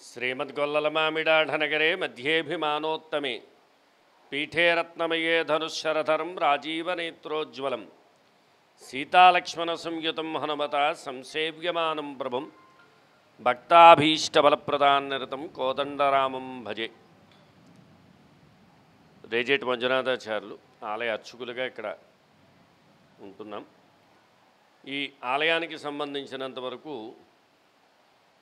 श्रीमद्गोल्लमामिडाढनगरे मध्येऽभिमानोत्तमे पीठे रत्नमये धनुःशरधरं राजीवनेत्रोज्ज्वलं सीतालक्ष्मणसंयुतं हनुमता संसेव्यमानं प्रभुं भक्ताभीष्टबलप्रदान्निरतं कोदण्डरामं भजे. రేజేటి మంజునాథాచార్యులు ఆలయ అర్చకులుగా ఇక్కడ ఉంటున్నాం. ఈ ఆలయానికి సంబంధించినంతవరకు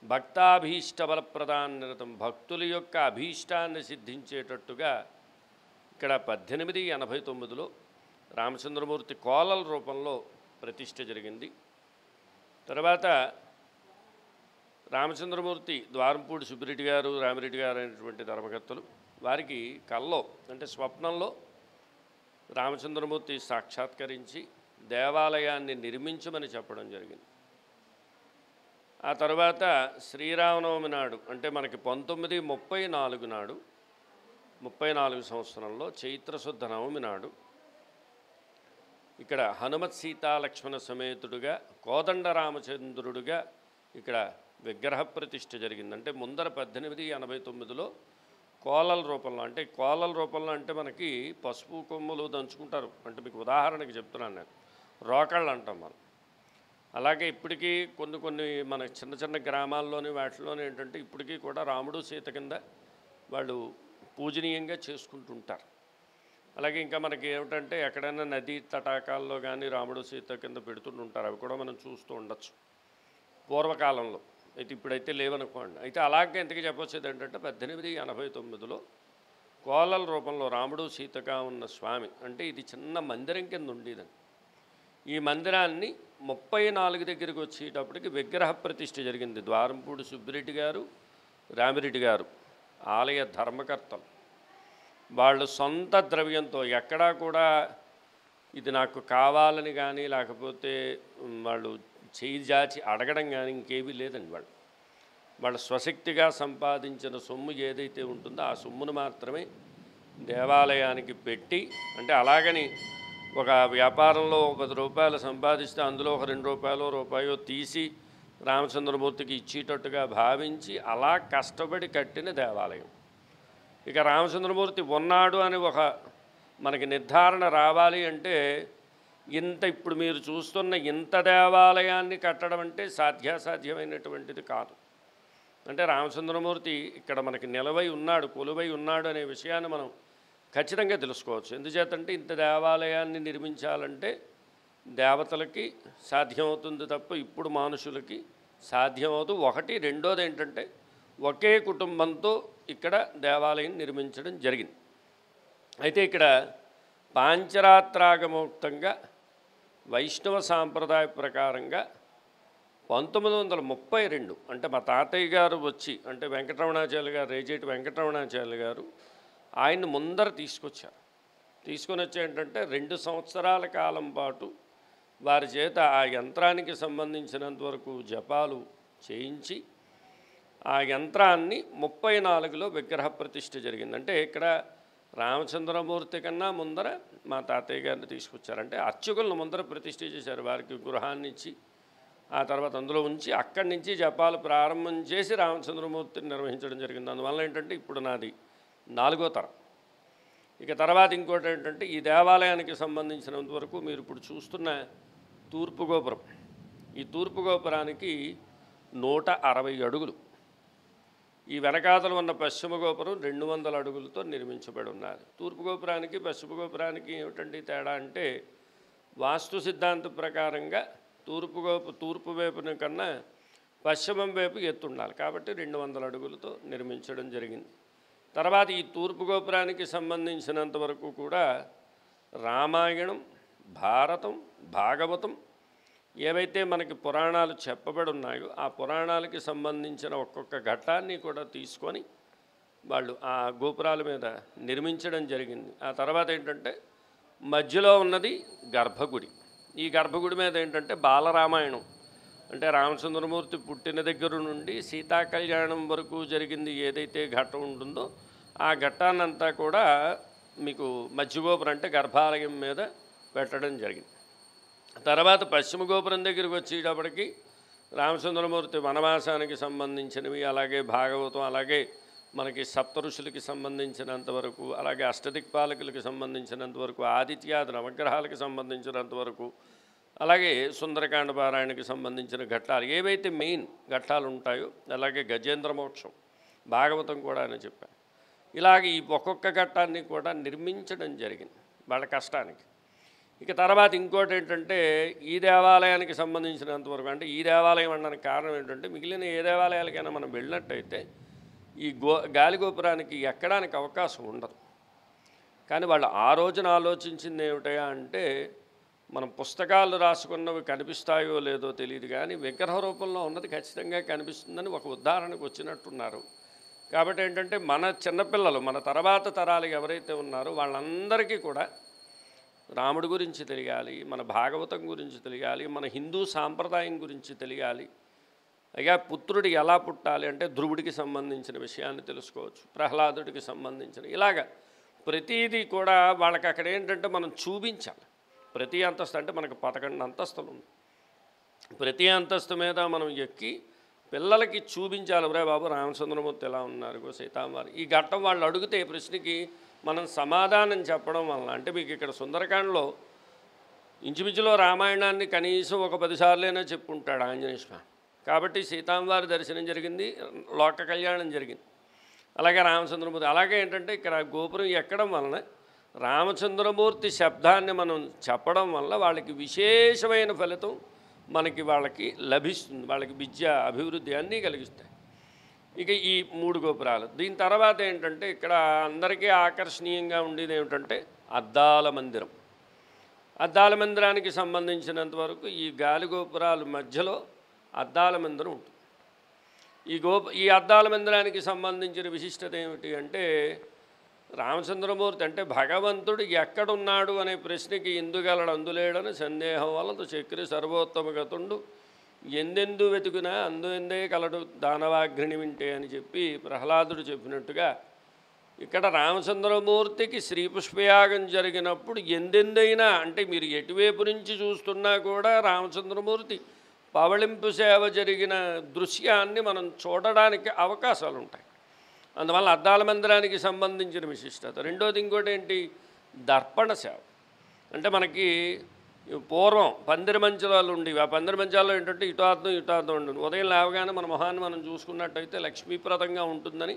భక్తాభీష్టబలప్రదాన్నిరతం, భక్తుల యొక్క అభీష్టాన్ని సిద్ధించేటట్టుగా ఇక్కడ 1889లో రామచంద్రమూర్తి కోలల రూపంలో ప్రతిష్ఠ జరిగింది. తర్వాత రామచంద్రమూర్తి ద్వారంపూడి సుబ్బిరెడ్డి గారు, రామిరెడ్డి గారు అనేటువంటి ధర్మకర్తలు వారికి కల్లో అంటే స్వప్నంలో రామచంద్రమూర్తి సాక్షాత్కరించి దేవాలయాన్ని నిర్మించమని చెప్పడం జరిగింది. ఆ తర్వాత శ్రీరామనవమి నాడు అంటే మనకి 1934 నాడు 34 సంవత్సరంలో చైత్రశుద్ధ నవమి నాడు ఇక్కడ హనుమత్ సీతాలక్ష్మణ సమేతుడుగా కోదండ రామచంద్రుడుగా ఇక్కడ విగ్రహ ప్రతిష్ఠ జరిగింది. అంటే ముందర 1889లో కోలల రూపంలో, అంటే కోలల రూపంలో అంటే మనకి పసుపు కొమ్ములు దంచుకుంటారు. అంటే మీకు ఉదాహరణకి చెప్తున్నాను, నేను రోకళ్ళు అంటాం మనం. అలాగే ఇప్పటికీ కొన్ని మన చిన్న చిన్న గ్రామాల్లోని వాటిలోనే ఏంటంటే ఇప్పటికీ కూడా రాముడు సీత కింద వాళ్ళు పూజనీయంగా చేసుకుంటుంటారు. అలాగే ఇంకా మనకి ఏమిటంటే ఎక్కడైనా నదీ తటాకాల్లో కానీ రాముడు సీత కింద పెడుతుంటుంటారు. అవి కూడా మనం చూస్తూ ఉండొచ్చు పూర్వకాలంలో. అయితే ఇప్పుడైతే లేవనుకోండి. అయితే అలాగే ఇంతకీ చెప్పొచ్చేది ఏంటంటే 1889లో కోలల రూపంలో రాముడు సీతగా ఉన్న స్వామి, అంటే ఇది చిన్న మందిరం కింద ఉండేదండి. ఈ మందిరాన్ని 34 దగ్గరికి వచ్చేటప్పటికి విగ్రహ ప్రతిష్ఠ జరిగింది. ద్వారంపూడి సుబ్బిరెడ్డి గారు, రామిరెడ్డి గారు ఆలయ ధర్మకర్తలు వాళ్ళు సొంత ద్రవ్యంతో, ఎక్కడా కూడా ఇది నాకు కావాలని కానీ లేకపోతే వాళ్ళు చేయి జాచి అడగడం కానీ ఇంకేమీ లేదండి. వాళ్ళ స్వశక్తిగా సంపాదించిన సొమ్ము ఏదైతే ఉంటుందో ఆ సొమ్మును మాత్రమే దేవాలయానికి పెట్టి, అంటే అలాగని ఒక వ్యాపారంలో 10 రూపాయలు సంపాదిస్తే అందులో ఒక 2 రూపాయలో తీసి రామచంద్రమూర్తికి ఇచ్చేటట్టుగా భావించి అలా కష్టపడి కట్టిన దేవాలయం. ఇక రామచంద్రమూర్తి ఉన్నాడు అని ఒక మనకి నిర్ధారణ రావాలి అంటే ఇప్పుడు మీరు చూస్తున్న ఇంత దేవాలయాన్ని కట్టడం అంటే సాధ్యాసాధ్యమైనటువంటిది కాదు. అంటే రామచంద్రమూర్తి ఇక్కడ మనకి నిలవై ఉన్నాడు, కొలువై ఉన్నాడు అనే విషయాన్ని మనం ఖచ్చితంగా తెలుసుకోవచ్చు. ఎందుచేతంటే ఇంత దేవాలయాన్ని నిర్మించాలంటే దేవతలకి సాధ్యమవుతుంది తప్ప ఇప్పుడు మనుషులకి సాధ్యమవుతుంది. ఒకటి. రెండోది ఏంటంటే ఒకే కుటుంబంతో ఇక్కడ దేవాలయం నిర్మించడం జరిగింది. అయితే ఇక్కడ పాంచరాత్రాగమోక్తంగా వైష్ణవ సాంప్రదాయ ప్రకారంగా 1932 అంటే మా తాతయ్య గారు వచ్చి, అంటే వెంకటరమణాచార్య గారు, రేజేటి వెంకటరమణాచార్య గారు ఆయన్ని ముందర తీసుకొని వచ్చి ఏంటంటే 2 సంవత్సరాల కాలం పాటు వారి చేత ఆ యంత్రానికి సంబంధించినంత వరకు జపాలు చేయించి ఆ యంత్రాన్ని 34లో విగ్రహ ప్రతిష్ఠ జరిగింది. అంటే ఇక్కడ రామచంద్రమూర్తి కన్నా ముందర మా తాతయ్య గారిని తీసుకొచ్చారు. అంటే అర్చకులను ముందర ప్రతిష్ఠ చేశారు. వారికి గృహాన్ని ఇచ్చి ఆ తర్వాత అందులో ఉంచి అక్కడి నుంచి జపాలు ప్రారంభం చేసి రామచంద్రమూర్తిని నిర్వహించడం జరిగింది. అందువల్ల ఏంటంటే ఇప్పుడు నాది 4వ తరం. ఇక తర్వాత ఇంకోటి ఏంటంటే ఈ దేవాలయానికి సంబంధించినంత వరకు మీరు ఇప్పుడు చూస్తున్న తూర్పు గోపురం, ఈ తూర్పు గోపురానికి 160 అడుగులు. ఈ వెనకాతలు ఉన్న పశ్చిమ గోపురం 200 అడుగులతో నిర్మించబడి ఉన్నది. తూర్పు గోపురానికి పశ్చిమ గోపురానికి ఏమిటండి తేడా అంటే వాస్తు సిద్ధాంత ప్రకారంగా తూర్పు వైపున కన్నా పశ్చిమం వైపు ఎత్తు ఉండాలి. కాబట్టి 200 అడుగులతో నిర్మించడం జరిగింది. తర్వాత ఈ తూర్పు గోపురానికి సంబంధించినంత వరకు కూడా రామాయణం, భారతం, భాగవతం ఏవైతే మనకి పురాణాలు చెప్పబడి ఉన్నాయో ఆ పురాణాలకి సంబంధించిన ఒక్కొక్క ఘట్టాన్ని కూడా తీసుకొని వాళ్ళు ఆ గోపురాల మీద నిర్మించడం జరిగింది. ఆ తర్వాత ఏంటంటే మధ్యలో ఉన్నది గర్భగుడి. ఈ గర్భగుడి మీద ఏంటంటే బాలరామాయణం, అంటే రామచంద్రమూర్తి పుట్టిన దగ్గర నుండి సీతా కళ్యాణం వరకు జరిగింది ఏదైతే ఘట్టం ఉంటుందో ఆ ఘట్టాన్నంతా కూడా మీకు మధ్యగోపురం అంటే గర్భాలయం మీద పెట్టడం జరిగింది. తర్వాత పశ్చిమ గోపురం దగ్గరికి వచ్చేటప్పటికి రామచంద్రమూర్తి వనవాసానికి సంబంధించినవి, అలాగే భాగవతం, అలాగే మనకి సప్తఋషులకి సంబంధించినంతవరకు, అలాగే అష్టదిక్పాలకులకి సంబంధించినంతవరకు, ఆదిత్యాది నవగ్రహాలకి సంబంధించినంతవరకు, అలాగే సుందరకాండ పారాయణకి సంబంధించిన ఘట్టాలు ఏవైతే మెయిన్ ఘట్టాలు ఉంటాయో, అలాగే గజేంద్ర మోక్షం, భాగవతం కూడా అని చెప్పాను. ఇలాగ ఈ ఒక్కొక్క ఘట్టాన్ని కూడా నిర్మించడం జరిగింది వాళ్ళ కష్టానికి. ఇక తర్వాత ఇంకోటి ఏంటంటే, ఈ దేవాలయానికి సంబంధించినంతవరకు, అంటే ఈ దేవాలయం అనడానికి కారణం ఏంటంటే, మిగిలిన ఏ దేవాలయాలకైనా మనం వెళ్ళినట్టయితే ఈ గాలిగోపురానికి ఎక్కడానికి అవకాశం ఉండదు. కానీ వాళ్ళు ఆ రోజున ఆలోచించింది ఏమిటయా అంటే, మనం పుస్తకాలు రాసుకున్నవి కనిపిస్తాయో లేదో తెలియదు, కానీ విగ్రహ రూపంలో ఉన్నది ఖచ్చితంగా కనిపిస్తుందని ఒక ఉదాహరణకు వచ్చినట్టున్నారు. కాబట్టి ఏంటంటే, మన చిన్నపిల్లలు, మన తర్వాత తరాలు ఎవరైతే ఉన్నారో వాళ్ళందరికీ కూడా రాముడి గురించి తెలియాలి, మన భాగవతం గురించి తెలియాలి, మన హిందూ సాంప్రదాయం గురించి తెలియాలి. అయ్యా పుత్రుడు ఎలా పుట్టాలి అంటే ధ్రువుడికి సంబంధించిన విషయాన్ని తెలుసుకోవచ్చు, ప్రహ్లాదుడికి సంబంధించిన, ఇలాగ ప్రతీది కూడా వాళ్ళకి అక్కడ ఏంటంటే మనం చూపించాలి. ప్రతి అంతస్తు అంటే మనకు 11 అంతస్తులు ఉంది. ప్రతి అంతస్తు మీద మనం ఎక్కి పిల్లలకి చూపించాలి. రే బాబు రామచంద్రమూర్తి ఎలా ఉన్నారు, సీతామారి. ఈ ఘట్టం వాళ్ళు అడిగితే ప్రశ్నకి మనం సమాధానం చెప్పడం వలన, అంటే మీకు ఇక్కడ సుందరకాండలో ఇంచుమించులో రామాయణాన్ని కనీసం ఒక 10 సార్లైనా చెప్పుకుంటాడు ఆంజనేయ స్వామి. కాబట్టి సీతాంవారి దర్శనం జరిగింది, లోక కళ్యాణం జరిగింది. అలాగే రామచంద్రమూర్తి, అలాగే ఏంటంటే ఇక్కడ గోపురం ఎక్కడం వలన రామచంద్రమూర్తి శబ్దాన్ని మనం చెప్పడం వల్ల వాళ్ళకి విశేషమైన ఫలితం వాళ్ళకి లభిస్తుంది. వాళ్ళకి విద్య, అభివృద్ధి అన్నీ కలిగిస్తాయి. ఇక ఈ 3 గోపురాలు. దీని తర్వాత ఏంటంటే ఇక్కడ అందరికీ ఆకర్షణీయంగా ఉండేది ఏమిటంటే అద్దాల మందిరం. అద్దాల మందిరానికి సంబంధించినంతవరకు ఈ గాలిగోపురాల మధ్యలో అద్దాల మందిరం ఉంటుంది. ఈ అద్దాల మందిరానికి సంబంధించిన విశిష్టత ఏమిటి అంటే, రామచంద్రమూర్తి అంటే భగవంతుడు ఎక్కడున్నాడు అనే ప్రశ్నకి ఎందుగలడు అందులేడని సందేహం వలదు చక్రి సర్వోత్తమగతుండు ఎందెందు వెతుకునా అందు ఎందే కలడు దానవాగ్ని వింటే అని చెప్పి ప్రహ్లాదుడు చెప్పినట్టుగా, ఇక్కడ రామచంద్రమూర్తికి శ్రీపుష్పయాగం జరిగినప్పుడు ఎందెందైనా, అంటే మీరు ఎటువైపు నుంచి చూస్తున్నా కూడా రామచంద్రమూర్తి పవళింపు సేవ జరిగిన దృశ్యాన్ని మనం చూడడానికి అవకాశాలు ఉంటాయి. అందువల్ల అద్దాల మందిరానికి సంబంధించిన విశిష్టత. రెండోది ఇంకోటి ఏంటి, దర్పణ సేవ. అంటే మనకి పూర్వం పందిరి మంచాలు ఉండేవి. ఆ పందిరి మంచాల్లో ఏంటంటే ఇటార్థం ఉంటుంది. ఉదయం లేవగానే మన మొహాన్ని మనం చూసుకున్నట్టయితే లక్ష్మీప్రదంగా ఉంటుందని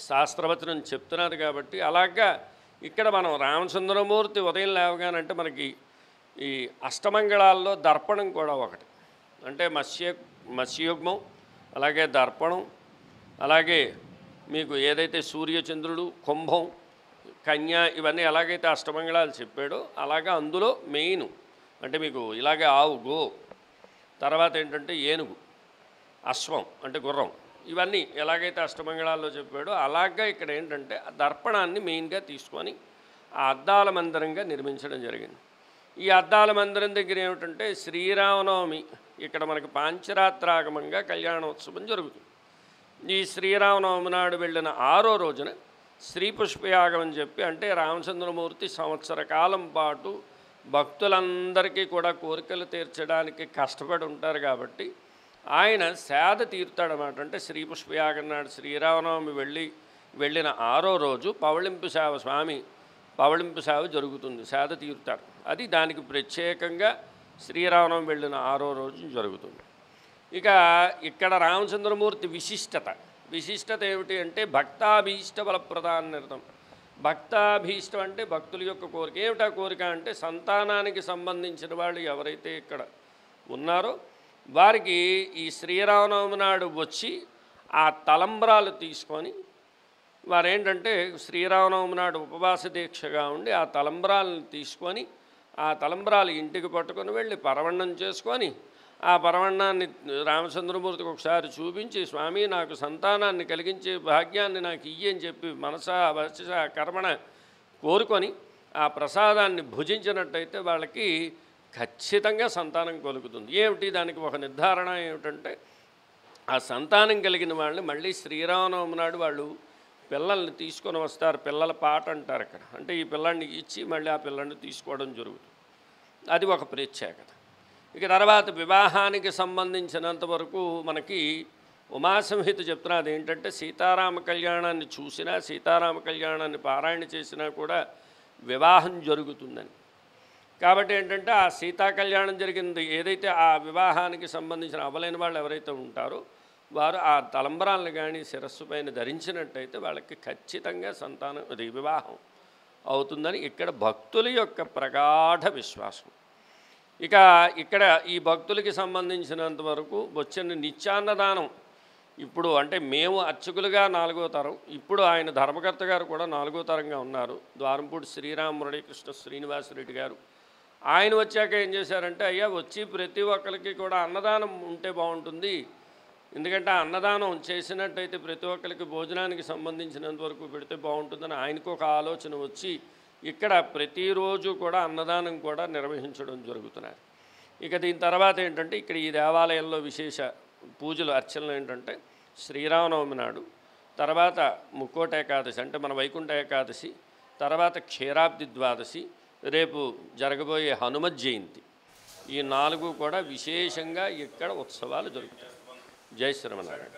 శాస్త్రవచనం చెప్తున్నారు. కాబట్టి అలాగా ఇక్కడ మనం రామచంద్రమూర్తి ఉదయం లేవగానంటే మనకి ఈ అష్టమంగళాల్లో దర్పణం కూడా ఒకటి. అంటే మత్స్యయుగ్మం, అలాగే దర్పణం, అలాగే మీకు ఏదైతే సూర్యచంద్రుడు, కుంభం, కన్య, ఇవన్నీ ఎలాగైతే అష్టమంగళాలు చెప్పాడో అలాగా అందులో మెయిన్ అంటే మీకు ఇలాగే ఆవు, గో, తర్వాత ఏంటంటే ఏనుగు, అశ్వం అంటే గుర్రం, ఇవన్నీ ఎలాగైతే అష్టమంగళాల్లో చెప్పాడో అలాగా ఇక్కడ ఏంటంటే దర్పణాన్ని మెయిన్గా తీసుకొని ఆ అద్దాల మందిరంగా నిర్మించడం జరిగింది. ఈ అద్దాల మందిరం దగ్గర ఏమిటంటే శ్రీరామనవమి ఇక్కడ మనకి పాంచరాత్రాగమంగా కళ్యాణోత్సవం జరుగుతుంది. ఈ శ్రీరామనవమి నాడు వెళ్ళిన 6వ రోజున శ్రీ పుష్పయాగం అని చెప్పి, అంటే రామచంద్రమూర్తి సంవత్సర కాలం పాటు భక్తులందరికీ కూడా కోరికలు తీర్చడానికి కష్టపడి ఉంటారు. కాబట్టి ఆయన సేద తీరుతాడనమాట. అంటే శ్రీ పుష్పయాగం నాడు శ్రీరామనవమి వెళ్ళిన 6వ రోజు పవళింపు సేవ, స్వామి పవళింపు సేవ జరుగుతుంది, సేద తీరుతాడు. అది దానికి ప్రత్యేకంగా శ్రీరామనవమి వెళ్ళిన 6వ రోజు జరుగుతుంది. ఇక ఇక్కడ రామచంద్రమూర్తి విశిష్టత ఏమిటి అంటే భక్తాభీష్ట బలప్రదాన్నిర్థం. భక్తాభీష్టం అంటే భక్తుల యొక్క కోరిక. ఏమిటా కోరిక అంటే సంతానానికి సంబంధించిన వాళ్ళు ఎవరైతే ఇక్కడ ఉన్నారో వారికి ఈ శ్రీరామనవమి నాడు వచ్చి ఆ తలంబ్రాలు తీసుకొని వారేంటంటే శ్రీరామనవమి నాడు ఉపవాస దీక్షగా ఉండి ఆ తలంబ్రాలను తీసుకొని ఆ తలంబ్రాలు ఇంటికి పట్టుకొని వెళ్ళి పరవణం చేసుకొని ఆ పరవణాన్ని రామచంద్రమూర్తికి ఒకసారి చూపించి, స్వామి నాకు సంతానాన్ని కలిగించే భాగ్యాన్ని నాకు ఇయ్యని చెప్పి మనసా వచస కర్మణ కోరుకొని ఆ ప్రసాదాన్ని భుజించినట్టయితే వాళ్ళకి ఖచ్చితంగా సంతానం కలుగుతుంది. ఏమిటి దానికి ఒక నిర్ధారణ ఏమిటంటే, ఆ సంతానం కలిగిన వాళ్ళని మళ్ళీ శ్రీరామనవమి నాడు వాళ్ళు పిల్లల్ని తీసుకొని వస్తారు. పిల్లల పాట అంటారు అక్కడ. అంటే ఈ పిల్లాడిని ఇచ్చి మళ్ళీ ఆ పిల్లాడిని తీసుకోవడం జరుగుతుంది. అది ఒక ప్రత్యేకత. ఇక తర్వాత వివాహానికి సంబంధించినంత వరకు మనకి ఉమాసంహిత చెప్తున్నది ఏంటంటే సీతారామ కళ్యాణాన్ని చూసినా సీతారామ కళ్యాణాన్ని పారాయణ చేసినా కూడా వివాహం జరుగుతుందని. కాబట్టి ఏంటంటే ఆ సీతా కళ్యాణం జరిగింది ఏదైతే ఆ వివాహానికి సంబంధించిన అవ్వలేని వాళ్ళు ఎవరైతే ఉంటారో వారు ఆ తలంబరాలను కానీ శిరస్సు పైన ధరించినట్టయితే వాళ్ళకి ఖచ్చితంగా సంతానం అది వివాహం అవుతుందని ఇక్కడ భక్తుల యొక్క ప్రగాఢ విశ్వాసం. ఇక ఇక్కడ ఈ భక్తులకి సంబంధించినంత వరకు వచ్చిన నిత్యాన్నదానం ఇప్పుడు అంటే మేము అర్చకులుగా 4వ తరం, ఇప్పుడు ఆయన ధర్మకర్త గారు కూడా 4వ తరంగా ఉన్నారు, ద్వారంపూడి శ్రీరామ్ మురళీకృష్ణ శ్రీనివాసరెడ్డి గారు. ఆయన వచ్చాక ఏం చేశారంటే అయ్యా వచ్చి ప్రతి ఒక్కరికి కూడా అన్నదానం ఉంటే బాగుంటుంది, ఎందుకంటే ఆ అన్నదానం చేసినట్టయితే ప్రతి ఒక్కరికి భోజనానికి సంబంధించినంత వరకు పెడితే బాగుంటుందని ఆయనకు ఒక ఆలోచన వచ్చి ఇక్కడ ప్రతిరోజు కూడా అన్నదానం కూడా నిర్వహించడం జరుగుతున్నాయి. ఇక దీని తర్వాత ఏంటంటే ఇక్కడ ఈ దేవాలయంలో విశేష పూజలు అర్చనలు ఏంటంటే శ్రీరామనవమి నాడు, తర్వాత ముక్కోట ఏకాదశి అంటే మన వైకుంఠ ఏకాదశి, తర్వాత క్షీరాబ్ది ద్వాదశి, రేపు జరగబోయే హనుమత్ జయంతి, ఈ 4 కూడా విశేషంగా ఇక్కడ ఉత్సవాలు జరుగుతాయి. జై శ్రీమన్నారాయణ.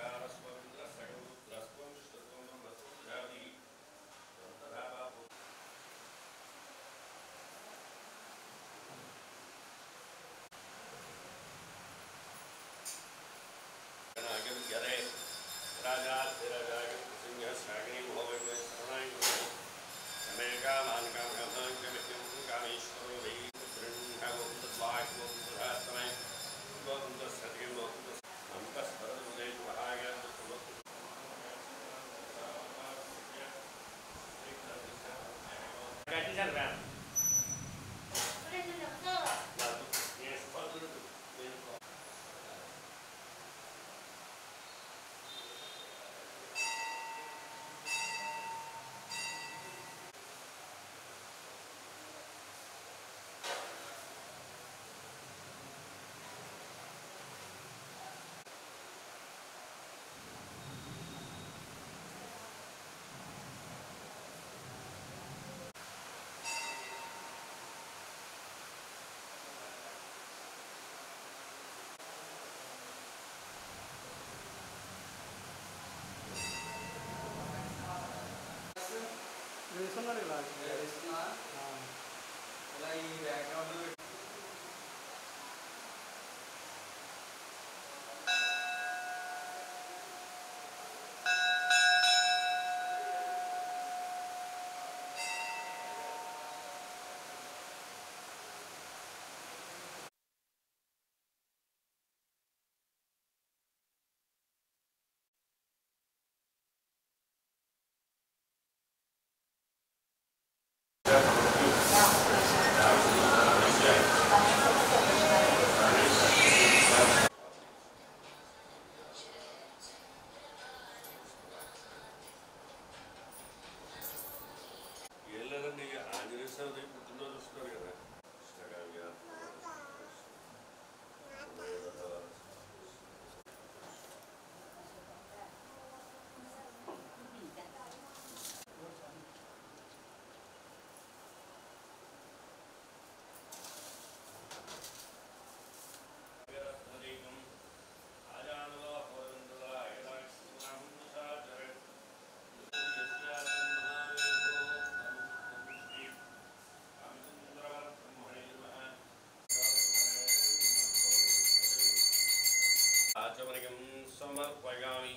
समर्पयामि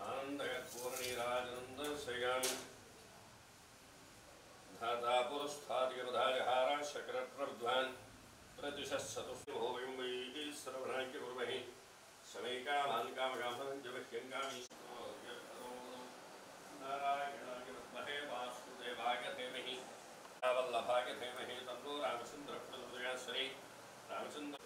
आनन्दपूर्णीराजनन्दशयामि धाता पुरस्तादिगधाजहारा शक्रप्रध्वान् प्रतिशतचतुष्टभोगं वै श्रवणाख्य कुर्महि समैकामान्कामकामं जपह्यङ्गामि नारायणाय विद्महे वासुदेवाय धीमहि वल्लभाय धीमहि तन्नो रामचन्द्रः प्रचोदयात् श्री रामचन्द्र